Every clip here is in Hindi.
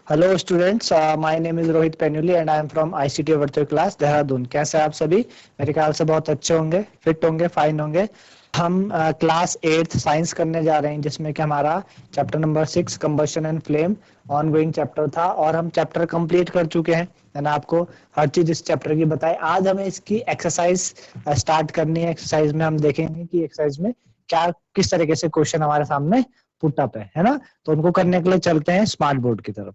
Hello students, my name is Rohit Penuli and I am from ICT virtual class Dehradun. कैसे हैं आप सभी? मेरे ख्याल से बहुत अच्छे होंगे, फिट होंगे, फाइन होंगे। हम क्लास 8th साइंस करने जा रहे हैं, जिसमें कि हमारा chapter number 6 combustion and flame ongoing chapter था और हम चैप्टर कंप्लीट कर चुके हैं। मैंने आपको हर चीज इस चैप्टर की बताई। आज हमें इसकी एक्सरसाइज स्टार्ट करनी है। एक्सरसाइज में हम देखेंगे कि एक्सरसाइज में क्या किस तरीके से क्वेश्चन हमारे सामने पुट अप है ना। तो उनको करने के लिए चलते हैं स्मार्ट बोर्ड की तरफ।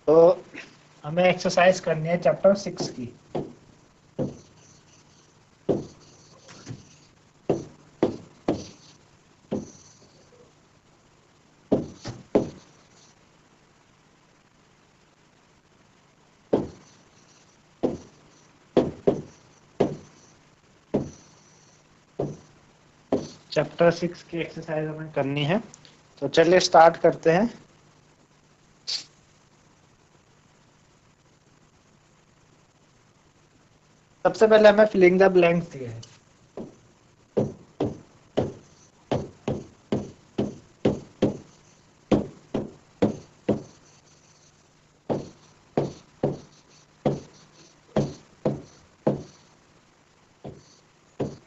तो हमें एक्सरसाइज करनी है चैप्टर 6 की। चैप्टर 6 की एक्सरसाइज हमें करनी है, तो चलिए स्टार्ट करते हैं। सबसे पहले हमें फिलिंग द ब्लैंक्स दिए हैं।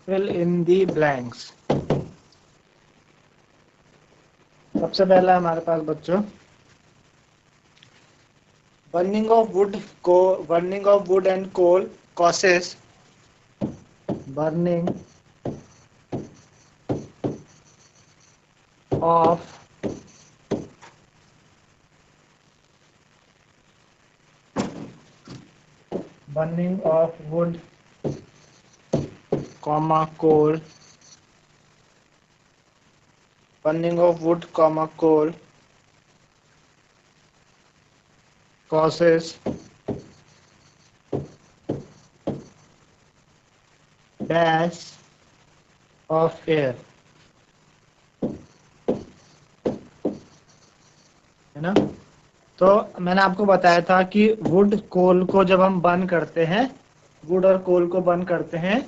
Fill in the blanks. सबसे पहला हमारे पास बच्चों, burning of wood and coal causes burning of wood coal, burning of wood coal causes dash of air, है ना। तो मैंने आपको बताया था कि वुड कोल को जब हम बर्न करते हैं, वुड और कोल को बर्न करते हैं,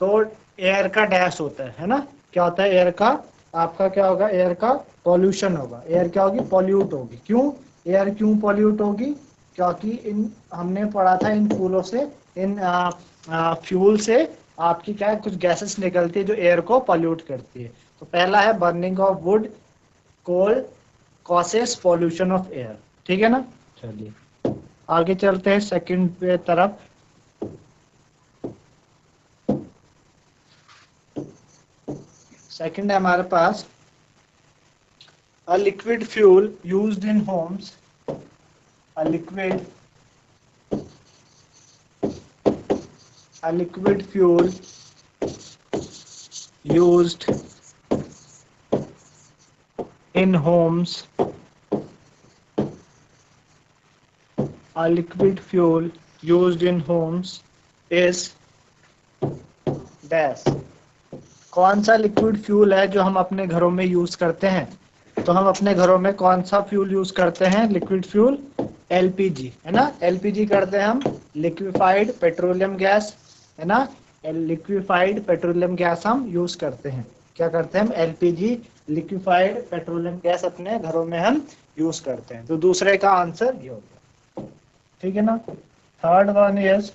तो एयर का डैश होता है ना। क्या होता है एयर का? आपका क्या होगा? एयर का पॉल्यूशन होगा। एयर क्या होगी? पॉल्यूट होगी। क्यों एयर क्यों पॉल्यूट होगी? क्योंकि इन हमने पढ़ा था इन फूलों से, इन फ्यूल से आपकी क्या है, कुछ गैसेस निकलती है जो एयर को पॉल्यूट करती है। तो पहला है burning of wood coal causes pollution of air. ठीक है ना। चलिए आगे चलते हैं सेकंड पे तरफ। सेकंड है हमारे पास a liquid fuel used in homes, a liquid fuel used in homes, a liquid fuel used in homes is dash। कौन सा लिक्विड फ्यूल है जो हम अपने घरों में यूज करते हैं? तो हम अपने घरों में कौन सा फ्यूल यूज करते हैं? लिक्विड फ्यूल एलपीजी, है ना। एलपीजी करते हैं हम, लिक्विफाइड पेट्रोलियम गैस, है ना। लिक्विफाइड पेट्रोलियम गैस हम यूज करते हैं। क्या करते हैं हम? एलपीजी लिक्विफाइड पेट्रोलियम गैस अपने घरों में हम यूज करते हैं। तो दूसरे का आंसर ये हो गया। ठीक है ना। थर्ड वन इज,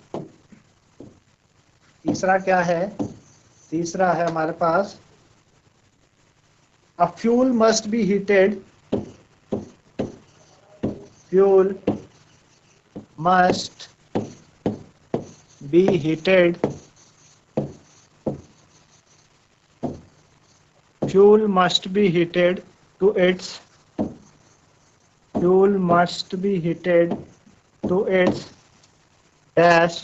तीसरा क्या है? तीसरा है हमारे पास a fuel must be heated, fuel must be heated, fuel must be heated to its fuel must be heated to its dash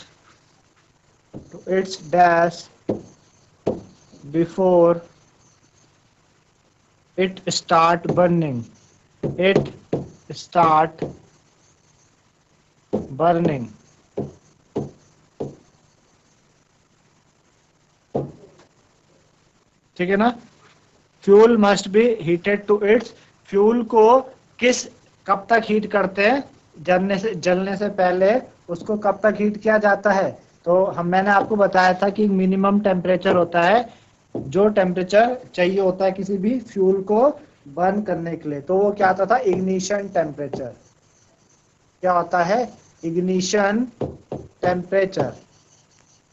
before it start burning, it start burning। ठीक है ना। Fuel must be heated to its, fuel को कब तक हीट करते हैं, जलने से पहले उसको कब तक हीट किया जाता है। तो मैंने आपको बताया था कि मिनिमम टेम्परेचर होता है, जो टेम्परेचर चाहिए होता है किसी भी फ्यूल को बर्न करने के लिए, तो वो क्या होता था, इग्निशन टेम्परेचर। क्या होता है, इग्निशन टेम्परेचर।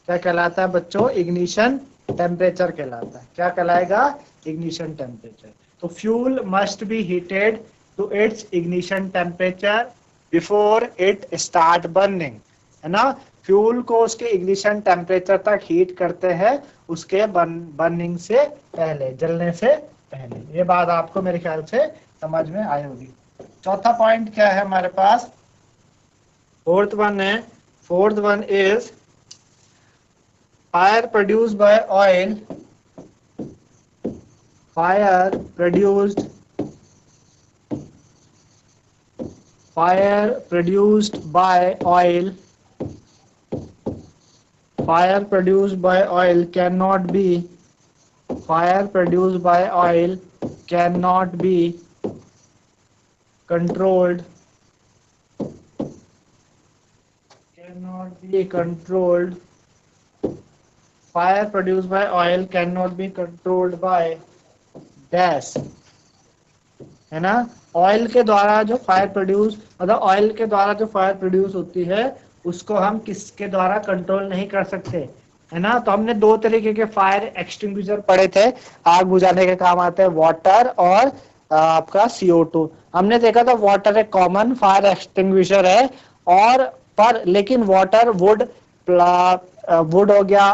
क्या कहलाता है बच्चों, इग्निशन टेम्परेचर कहलाता है। क्या कहलाएगा, इग्निशन टेम्परेचर। तो fuel must be heated to its ignition temperature before it start burning, है ना। फ्यूल को उसके इग्निशन टेम्परेचर तक हीट करते हैं, उसके बर्निंग से पहले, जलने से पहले। ये बात आपको मेरे ख्याल से समझ में आई होगी। चौथा पॉइंट क्या है हमारे पास, fourth one is fire produced by oil, fire produced by oil, fire produced by oil cannot be controlled, fire produced by oil cannot be controlled by dash, है ना। ऑयल के द्वारा जो फायर प्रोड्यूस, मतलब ऑयल के द्वारा जो फायर प्रोड्यूस होती है उसको हम किसके द्वारा कंट्रोल नहीं कर सकते, है ना। तो हमने दो तरीके के फायर एक्सटिंग्विशर पढ़े थे, आग बुझाने के काम आते हैं, वाटर और आपका CO2। हमने देखा था वाटर एक कॉमन फायर एक्सटिंग्विशर है, और पर लेकिन वाटर वुड हो गया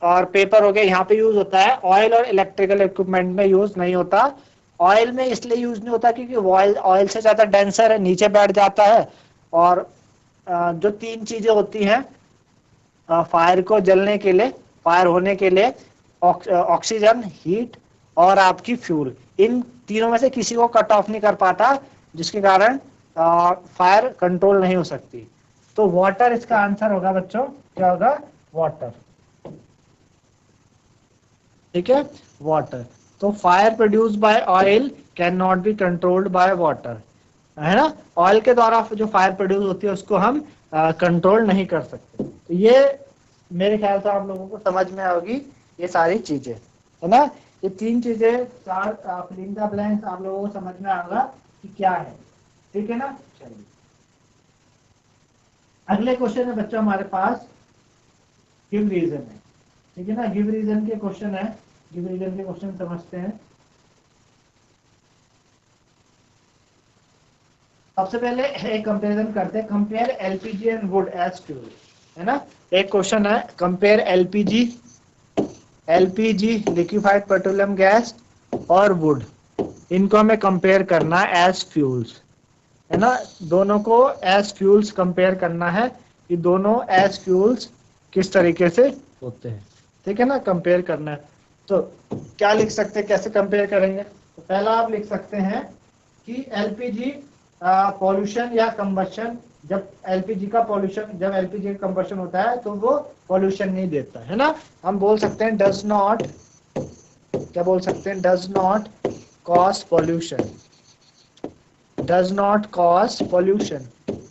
और पेपर हो गया, यहाँ पे यूज होता है। ऑयल और इलेक्ट्रिकल इक्विपमेंट में यूज नहीं होता। ऑयल में इसलिए यूज नहीं होता क्योंकि ऑयल से ज्यादा डेंसर है, नीचे बैठ जाता है। और जो तीन चीजें होती हैं फायर को जलने के लिए, फायर होने के लिए, ऑक्सीजन, हीट और आपकी फ्यूल, इन तीनों में से किसी को कट ऑफ नहीं कर पाता, जिसके कारण फायर कंट्रोल नहीं हो सकती। तो वाटर इसका आंसर होगा बच्चों, क्या होगा, वाटर। ठीक है, वाटर। तो fire produce by oil can not be controlled by water, है ना। ऑयल के द्वारा जो फायर प्रोड्यूस होती है उसको हम कंट्रोल नहीं कर सकते। तो ये मेरे ख्याल से आप लोगों को समझ में आएगी ये सारी चीजें, है ना। ये तीन चीजें, चार फिल इन द ब्लैंक्स आप लोगों को समझ में आएगा कि क्या है, ठीक है ना। चलिए अगले क्वेश्चन है बच्चों हमारे पास, गिव रीजन है, ठीक है ना। गिव रीजन के क्वेश्चन है, गिव रीजन के क्वेश्चन समझते हैं। सबसे पहले एक कंपैरिजन करते हैं, compare LPG and wood as fuel, है ना। एक क्वेश्चन है, compare LPG liquefied petroleum gas और वुड, इनको हमें कंपेयर करना है एज फ्यूल्स, है ना। दोनों को एज फ्यूल्स कंपेयर करना है कि दोनों एज फ्यूल्स किस तरीके से होते हैं, ठीक है ना, कंपेयर करना है। तो क्या लिख सकते हैं, कैसे कंपेयर करेंगे। तो पहला आप लिख सकते हैं कि एलपीजी पॉल्यूशन या कंबशन, जब एलपीजी का कंबशन होता है तो वो पॉल्यूशन नहीं देता, है ना। हम बोल सकते हैं डज नॉट, क्या बोल सकते हैं, does not cause pollution, does not cause pollution,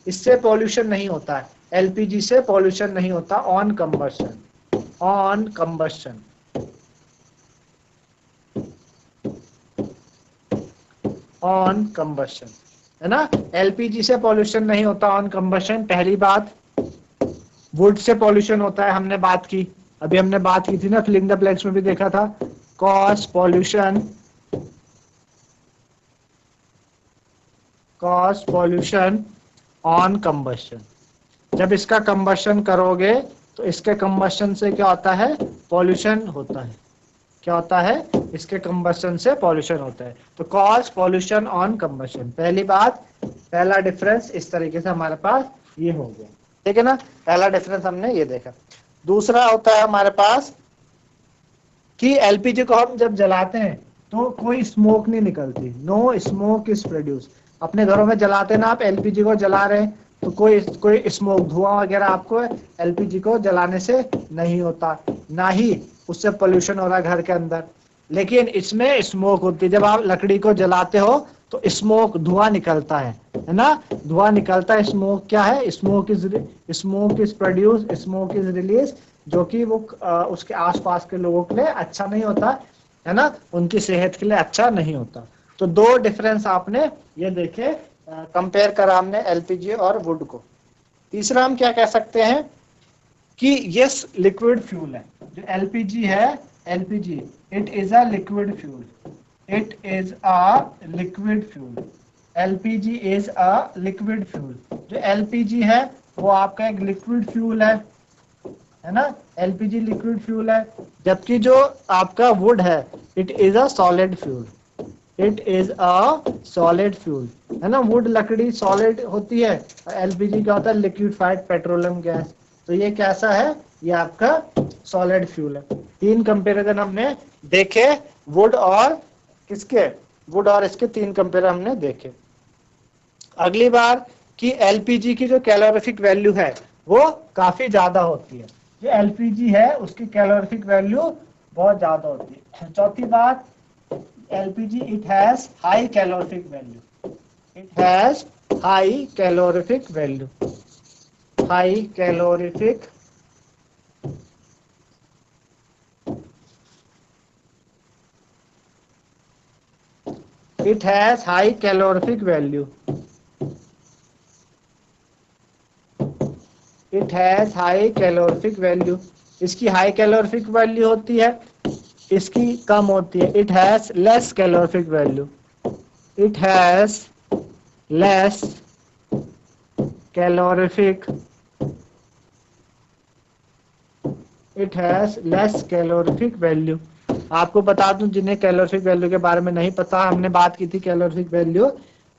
इससे पॉल्यूशन नहीं होता है, एलपीजी से पॉल्यूशन नहीं होता ऑन कंबशन, ऑन कंबशन, है ना। एलपीजी से पॉल्यूशन नहीं होता ऑन कंबशन, पहली बात। वुड से पॉल्यूशन होता है, हमने बात की, अभी हमने बात की थी ना, फिलिंग द ब्लैंक्स में भी देखा था, कॉज पॉल्यूशन ऑन कंबशन। जब इसका कंबशन करोगे तो इसके कंबशन से क्या होता है, पॉल्यूशन होता है। क्या होता है, इसके कंबशन से पॉल्यूशन होता है। तो कॉज पॉल्यूशन ऑन कंबशन, पहली बात, पहला डिफरेंस इस तरीके से हमारे पास ये हो गया, ठीक है ना। पहला डिफरेंस हमने ये देखा। दूसरा होता है हमारे पास कि एलपीजी को हम जब जलाते हैं तो कोई स्मोक नहीं निकलती, नो स्मोक इज प्रोड्यूस। अपने घरों में जलाते ना, आप एलपीजी को जला रहे हैं तो कोई स्मोक, धुआं वगैरह आपको एलपीजी को जलाने से नहीं होता, ना ही उससे पोल्यूशन हो रहा है घर के अंदर, लेकिन इसमें स्मोक होती है। जब आप लकड़ी को जलाते हो तो स्मोक, धुआं निकलता है ना, धुआं निकलता है। स्मोक क्या है? Smoke is produce, smoke is release, जो कि वो उसके आसपास के लोगों के लिए अच्छा नहीं होता है ना, उनकी सेहत के लिए अच्छा नहीं होता। तो दो डिफरेंस आपने ये देखे, कंपेयर करा हमने एलपीजी और वुड को। तीसरा हम क्या कह सकते हैं कि यस लिक्विड फ्यूल है। जो एलपीजी है, LPG it is a liquid fuel, it is a liquid fuel, LPG is a liquid fuel. जो एलपीजी है वो आपका एक लिक्विड फ्यूल है ना, एलपीजी लिक्विड फ्यूल है। जबकि जो आपका वुड है it is a solid fuel, it is a solid fuel, है ना। वुड लकड़ी सॉलिड होती है, एलपीजी क्या होता है? Liquefied petroleum gas. तो ये कैसा है? ये आपका सॉलिड फ्यूल है। तीन कंपैरिजन हमने देखे वुड और किसके, वुड और इसके तीन कंपैरिजन हमने देखे। अगली बार कि एलपीजी की जो कैलोरीफिक वैल्यू है वो काफी ज्यादा होती है। जो एलपीजी है उसकी कैलोरीफिक वैल्यू बहुत ज्यादा होती है। चौथी बात, LPG it has high calorific value, it has high calorific value, high calorific it has high calorific value, it has high calorific value। इसकी हाई कैलोरीफिक वैल्यू होती है, इसकी कम होती है। It has less calorific value, it has less calorific, it has less calorific value. आपको बता दूं जिन्हें कैलोरीफिक वैल्यू के बारे में नहीं पता, हमने बात की थी कैलोरीफिक वैल्यू,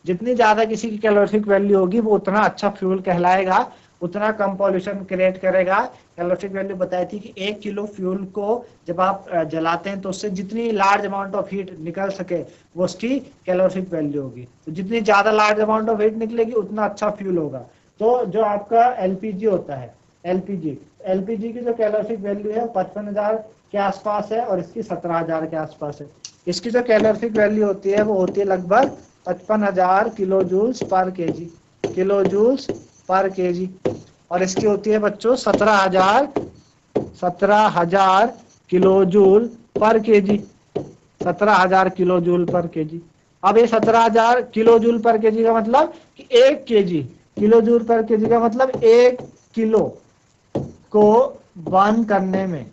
जितनी ज्यादा किसी की कैलोरीफिक वैल्यू होगी वो उतना अच्छा फ्यूल कहलाएगा, उतना कम पॉल्यूशन क्रिएट करेगा। कैलोरीफिक वैल्यू बताई थी कि 1 किलो फ्यूल को जब आप जलाते हैं तो उससे जितनी लार्ज अमाउंट ऑफ हीट निकल सके वो उसकी कैलोरीफिक वैल्यू होगी। तो जितनी ज्यादा लार्ज अमाउंट ऑफ हीट निकलेगी उतना अच्छा फ्यूल होगा। तो जो आपका एलपीजी होता है, एलपीजी एलपीजी की जो कैलोरीफिक वैल्यू है 55,000 के आसपास है और इसकी 17,000 के आसपास है। इसकी जो कैलोरीफिक वैल्यू होती है वो होती है लगभग 55,000 kilo joules per KG, kilo joules per KG. और इसकी होती है बच्चों 17,000 kilo joule per KG, 17,000 kilo joule per KG. अब ये 17,000 किलो जूल पर केजी का मतलब कि 1 KG, kilo joule per KG का मतलब 1 किलो को बर्न करने में,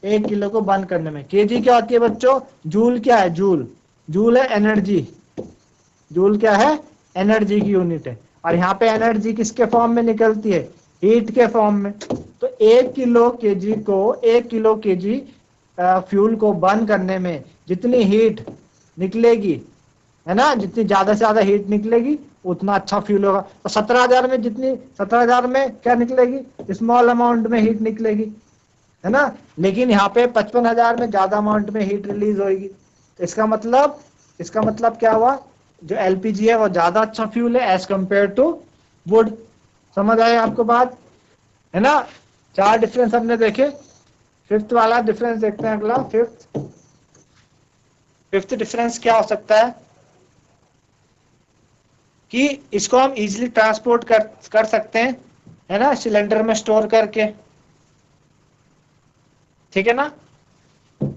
1 किलो को बर्न करने में। केजी क्या होती है बच्चों? जूल क्या है? जूल, जूल है एनर्जी, जूल क्या है? एनर्जी की यूनिट है। और यहाँ पे एनर्जी किसके फॉर्म में निकलती है? हीट के फॉर्म में। तो 1 किलो केजी को, 1 किलो केजी फ्यूल को बर्न करने में जितनी हीट निकलेगी, है ना, जितनी ज्यादा से ज्यादा हीट निकलेगी उतना अच्छा फ्यूल होगा। तो 17,000 में जितनी, 17,000 में क्या निकलेगी? स्मॉल अमाउंट में हीट निकलेगी, है ना। लेकिन यहाँ पे 55,000 में ज्यादा अमाउंट में हीट रिलीज होगी। तो इसका मतलब क्या हुआ? जो एलपीजी है वो ज्यादा अच्छा फ्यूल है एज कंपेयर टू वुड। समझ आए आपको बात, है ना। 4 डिफरेंस हमने देखे। फिफ्थ वाला डिफरेंस देखते हैं अगला। फिफ्थ डिफरेंस क्या हो सकता है कि इसको हम इजीली ट्रांसपोर्ट कर सकते हैं, है ना, सिलेंडर में स्टोर करके, ठीक है ना।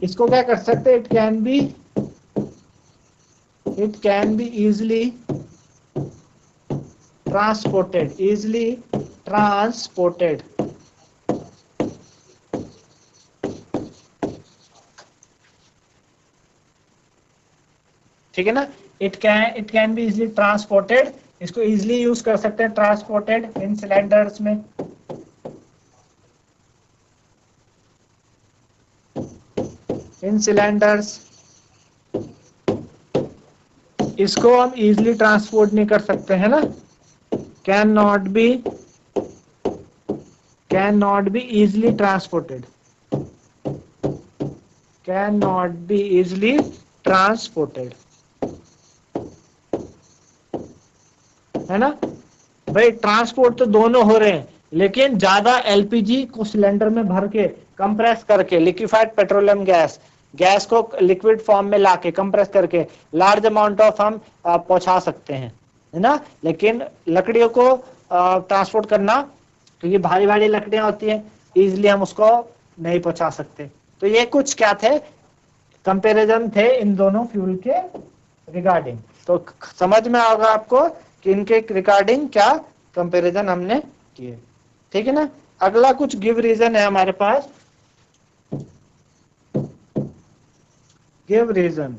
इसको क्या कर सकते हैं? It can be easily transported, easily transported, ठीक है ना। It can be easily transported, इसको इजीली यूज कर सकते हैं ट्रांसपोर्टेड इन सिलेंडर्स में। इन सिलेंडर्स इसको हम इजीली ट्रांसपोर्ट नहीं कर सकते, है ना। Can not be easily transported, can not be easily transported, है ना। भाई ट्रांसपोर्ट तो दोनों हो रहे हैं, लेकिन ज्यादा एलपीजी को सिलेंडर में भर के कंप्रेस करके लिक्विफाइड पेट्रोलियम गैस गैस को लिक्विड फॉर्म में लाके कंप्रेस करके लार्ज अमाउंट ऑफ हम पहुंचा सकते हैं, है ना। लेकिन लकड़ियों को ट्रांसपोर्ट करना, क्योंकि भारी भारी लकड़ियां होती हैं, इजिली हम उसको नहीं पहुंचा सकते। तो ये कुछ क्या थे, कंपैरिजन थे इन दोनों फ्यूल के रिगार्डिंग। तो समझ में आएगा आपको कि इनके रिगार्डिंग क्या कंपैरिजन हमने किए, ठीक है ना। अगला कुछ गिव रीजन है हमारे पास, गिव रीजन।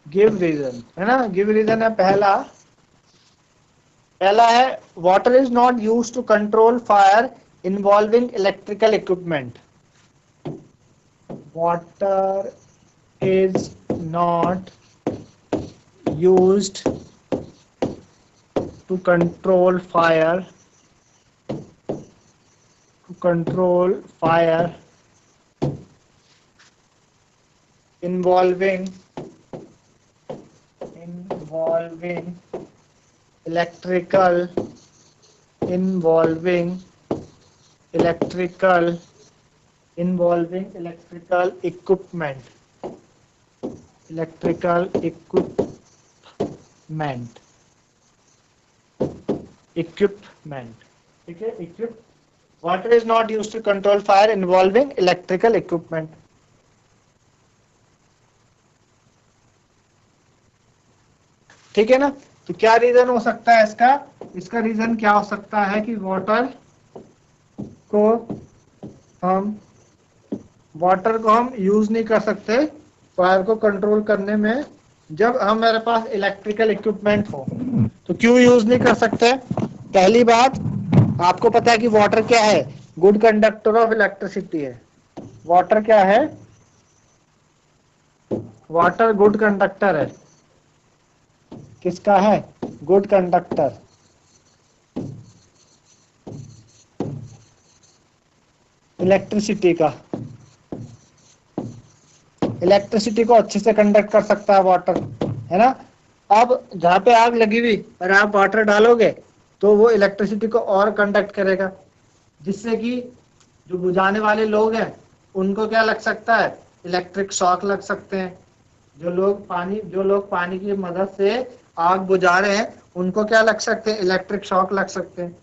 गिव रीजन है ना, गिव रीजन है पहला है water is not used to control fire involving electrical equipment. Water is not used to control fire involving electrical equipment, ठीक है। Water is not used to control fire involving electrical equipment. ठीक है ना। तो क्या रीजन हो सकता है इसका रीजन क्या हो सकता है कि वाटर को हम यूज नहीं कर सकते फायर को कंट्रोल करने में जब हमारे पास इलेक्ट्रिकल इक्विपमेंट हो। तो क्यों यूज नहीं कर सकते? पहली बात, आपको पता है कि वाटर क्या है, गुड कंडक्टर ऑफ इलेक्ट्रिसिटी है। वाटर क्या है? वाटर गुड कंडक्टर है। किसका है? Good conductor. इलेक्ट्रिसिटी का। इलेक्ट्रिसिटी को अच्छे से कंडक्ट कर सकता है वाटर, है ना। अब जहां पे आग लगी हुई और आप वाटर डालोगे तो वो इलेक्ट्रिसिटी को और कंडक्ट करेगा, जिससे कि जो बुझाने वाले लोग हैं उनको क्या लग सकता है? इलेक्ट्रिक शॉक लग सकते हैं। जो लोग पानी की मदद से आग बुझा रहे हैं उनको क्या लग सकते हैं? इलेक्ट्रिक शॉक लग सकते हैं।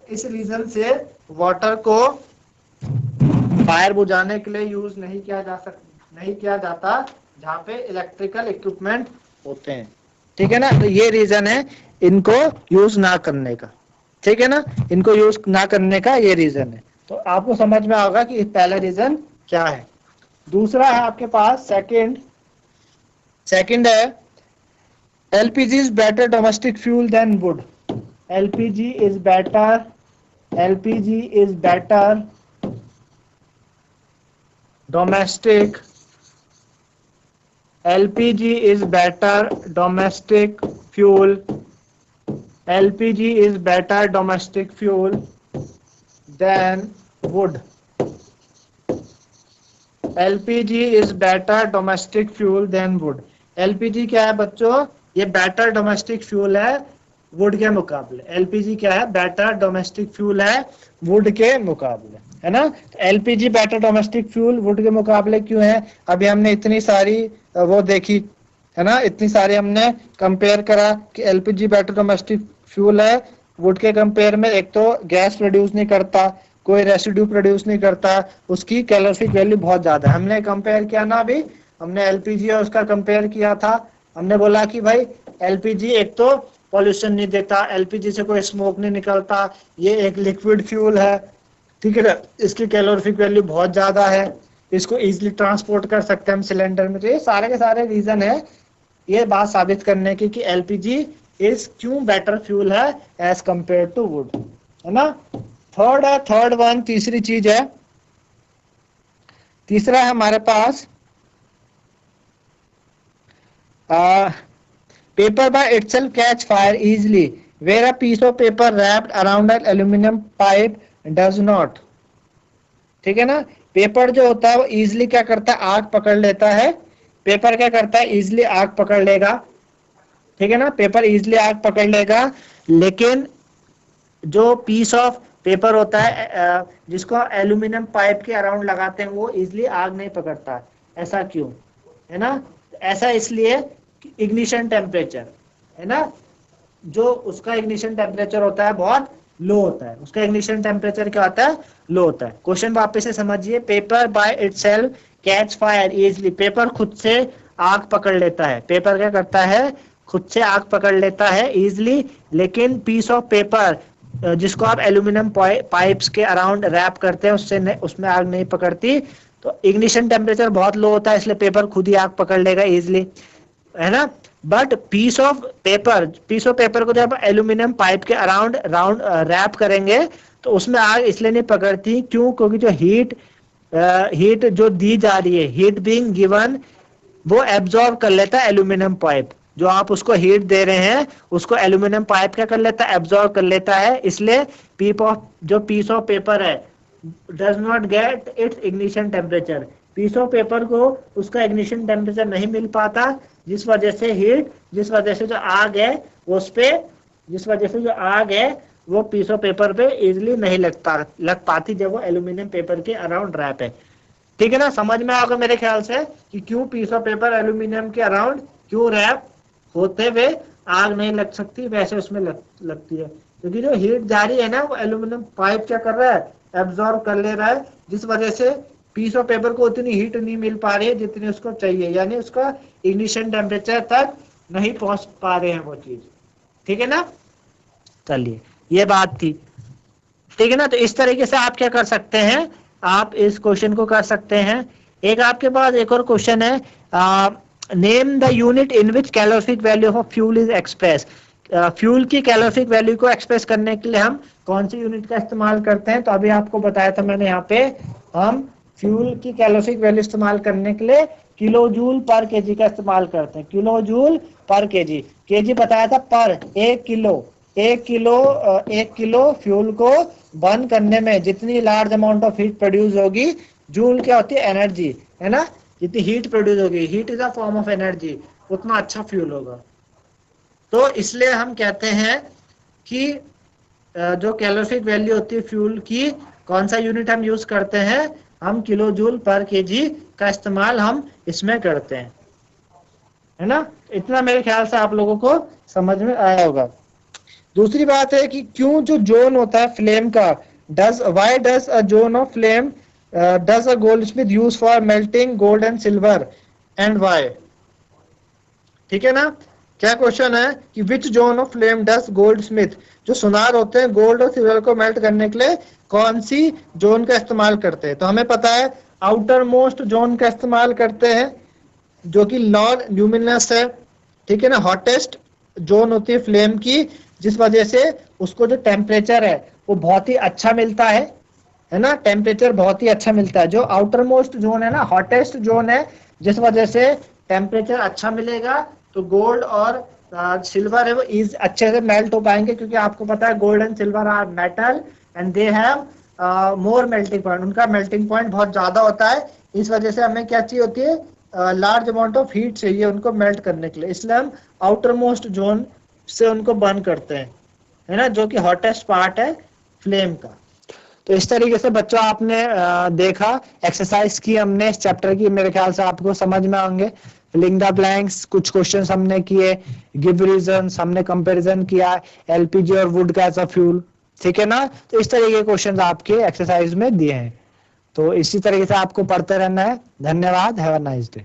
इस रीजन से वाटर को फायर बुझाने के लिए यूज नहीं किया जाता जहां पे इलेक्ट्रिकल इक्विपमेंट होते हैं। ठीक है ना। तो ये रीजन है इनको यूज ना करने का। ठीक है ना, इनको यूज ना करने का ये रीजन है। तो आपको समझ में आएगा कि पहला रीजन क्या है। दूसरा है आपके पास सेकंड है LPG is better domestic fuel than wood. LPG is better domestic fuel. LPG is better domestic fuel than wood. LPG is better domestic fuel than wood. LPG क्या है बच्चों? ये बेटर डोमेस्टिक फ्यूल है वुड के मुकाबले। LPG क्या है? बेटर डोमेस्टिक फ्यूल है वुड के मुकाबले, है ना। LPG better domestic fuel wood के मुकाबले क्यों है? अभी हमने इतनी सारी वो देखी, है ना, इतनी सारी हमने कंपेयर करा कि LPG बेटर डोमेस्टिक फ्यूल है वुड के कंपेयर में। एक तो गैस प्रोड्यूस नहीं करता, कोई रेसिड्यू प्रोड्यूस नहीं करता, उसकी कैलोरीफिक वैल्यू बहुत ज्यादा है। हमने कंपेयर किया ना, अभी हमने LPG और उसका कंपेयर किया था। हमने बोला कि भाई LPG एक तो पॉल्यूशन नहीं देता, LPG से कोई स्मोक नहीं निकलता, ये एक लिक्विड फ्यूल है, ठीक है ना, इसकी कैलोरीफिक वैल्यू बहुत ज्यादा है, इसको इजीली ट्रांसपोर्ट कर सकते हैं हम सिलेंडर में। तो ये सारे के सारे रीजन है ये बात साबित करने की कि LPG इज क्यों बेटर फ्यूल है एज कंपेयर टू वुड, है ना। तीसरी चीज है, तीसरा है हमारे पास paper by itself catch fire easily where a piece of paper wrapped around an aluminum pipe does not. ठीक है ना। पेपर जो होता है वो इजिली क्या करता है? आग पकड़ लेता है। पेपर क्या करता है? इजिली आग पकड़ लेगा, ठीक है ना, पेपर इजिली आग पकड़ लेगा, लेकिन जो पीस ऑफ पेपर होता है जिसको एल्यूमिनियम पाइप के अराउंड लगाते हैं वो इजिली आग नहीं पकड़ता। ऐसा क्यों है ना? ऐसा इसलिए इग्निशन टेम्परेचर है ना, जो उसका इग्निशन टेम्परेचर होता है बहुत लो होता है। उसका इग्निशन टेम्परेचर क्या होता है? लो होता है। क्वेश्चन वापस से समझिए, paper by itself catch fire easily, paper खुद से आग पकड़ लेता है। पेपर क्या करता है? खुद से आग पकड़ लेता है इजिली, लेकिन पीस ऑफ पेपर जिसको आप एल्यूमिनियम पाइप्स के अराउंड रैप करते हैं उसमें आग नहीं पकड़ती। तो इग्निशन टेम्परेचर बहुत लो होता है, इसलिए पेपर खुद ही आग पकड़ लेगा इजिली, है ना। बट पीस ऑफ पेपर को जब एल्यूमिनियम पाइप के अराउंड रैप करेंगे तो उसमें आग इसलिए नहीं पकड़ती, क्यों? क्योंकि जो हीट जो दी जा रही है, हीट बीइंग गिवन, वो एब्जॉर्ब कर लेता है एल्यूमिनियम पाइप। जो आप उसको हीट दे रहे हैं उसको एल्यूमिनियम पाइप क्या कर लेता है? एब्जॉर्ब कर लेता है। इसलिए पीस ऑफ पेपर है does not get its ignition temperature, piece of paper को उसका इग्निशन टेम्परेचर नहीं मिल पाता, जिस वजह से जो आग है वो वो पीस ऑफ पेपर पे इजिली नहीं लग पाती जब वो एल्यूमिनियम पेपर के अराउंड रैप है। ठीक है ना, समझ में आएगा मेरे ख्याल से कि क्यों पीस ऑफ पेपर एल्यूमिनियम के अराउंड क्यों रैप होते हुए आग नहीं लग सकती, वैसे उसमें लगती है, क्योंकि जो हीट जारी है ना वो एल्यूमिनियम पाइप क्या कर रहा है? एब्जॉर्ब कर ले रहा है, जिस वजह से पीस ऑफ पेपर को उतनी हीट नहीं मिल पा रही है जितनी उसको चाहिए, यानी उसका इग्निशन टेम्परेचर तक नहीं पहुंच पा रहे हैं वो चीज। ठीक है ना, चलिए ये बात थी। ठीक है ना, तो इस तरीके से आप क्या कर सकते हैं, आप इस क्वेश्चन को कर सकते हैं। एक आपके पास एक और क्वेश्चन है, name the unit in which calorific value of fuel is express. Fuel की कैलोरिफिक वैल्यू को एक्सप्रेस करने के लिए हम कौन सी यूनिट का इस्तेमाल करते हैं? तो अभी आपको बताया था मैंने, यहाँ पे हम फ्यूल की कैलोरिफिक वैल्यू इस्तेमाल करने के लिए किलो जूल पर केजी का इस्तेमाल करते हैं। Kilo joule per KG, KG बताया था पर, एक किलो फ्यूल को बर्न करने में जितनी large amount of heat produce होगी, जूल क्या होती है? एनर्जी, है ना। जितनी हीट प्रोड्यूस होगी, heat is a form of energy, उतना अच्छा फ्यूल होगा। तो इसलिए हम कहते हैं कि जो कैलोरिफिक वैल्यू होती है फ्यूल की, कौन सा यूनिट हम यूज करते हैं? हम किलो जूल पर केजी का इस्तेमाल हम इसमें करते हैं, है ना। इतना मेरे ख्याल से आप लोगों को समझ में आया होगा। दूसरी बात है कि क्यों जो जोन होता है फ्लेम का, why does a zone of flame does a goldsmith use for melting gold and silver and why. ठीक है ना, क्या क्वेश्चन है कि which zone of flame does goldsmith, जो सुनार होते हैं गोल्ड और सिल्वर को मेल्ट करने के लिए कौन सी जोन का इस्तेमाल करते हैं? तो हमें पता है आउटर मोस्ट जोन का इस्तेमाल करते हैं, जो कि नॉन ल्यूमिनस है। ठीक है ना, हॉटेस्ट जोन होती है फ्लेम की, जिस वजह से उसको जो टेम्परेचर है वो बहुत ही अच्छा मिलता है ना, टेम्परेचर बहुत ही अच्छा मिलता है। जो आउटर मोस्ट जोन है ना, हॉटेस्ट जोन है, जिस वजह से टेम्परेचर अच्छा मिलेगा, तो गोल्ड और सिल्वर है वो अच्छे से मेल्ट हो पाएंगे, क्योंकि आपको पता है gold and silver are metal and they have more melting point, उनका मेल्टिंग पॉइंट बहुत ज्यादा होता है। इस वजह से हमें क्या चाहिए होती है? लार्ज अमाउंट ऑफ हीट चाहिए उनको मेल्ट करने के लिए, इसलिए हम आउटर मोस्ट जोन से उनको बर्न करते हैं, है ना, जो कि हॉटेस्ट पार्ट है फ्लेम का। तो इस तरीके से बच्चों आपने देखा, एक्सरसाइज की हमने इस चैप्टर की, मेरे ख्याल से आपको समझ में आएंगे। फिलिंग द ब्लैंक्स, कुछ क्वेश्चंस हमने किए, गिव रीजंस, हमने कंपैरिजन किया एलपीजी और वुड का एज अ फ्यूल। ठीक है ना, तो इस तरीके के क्वेश्चंस आपके एक्सरसाइज में दिए हैं। तो इसी तरीके से आपको पढ़ते रहना है। धन्यवाद, हैव अ नाइस डे।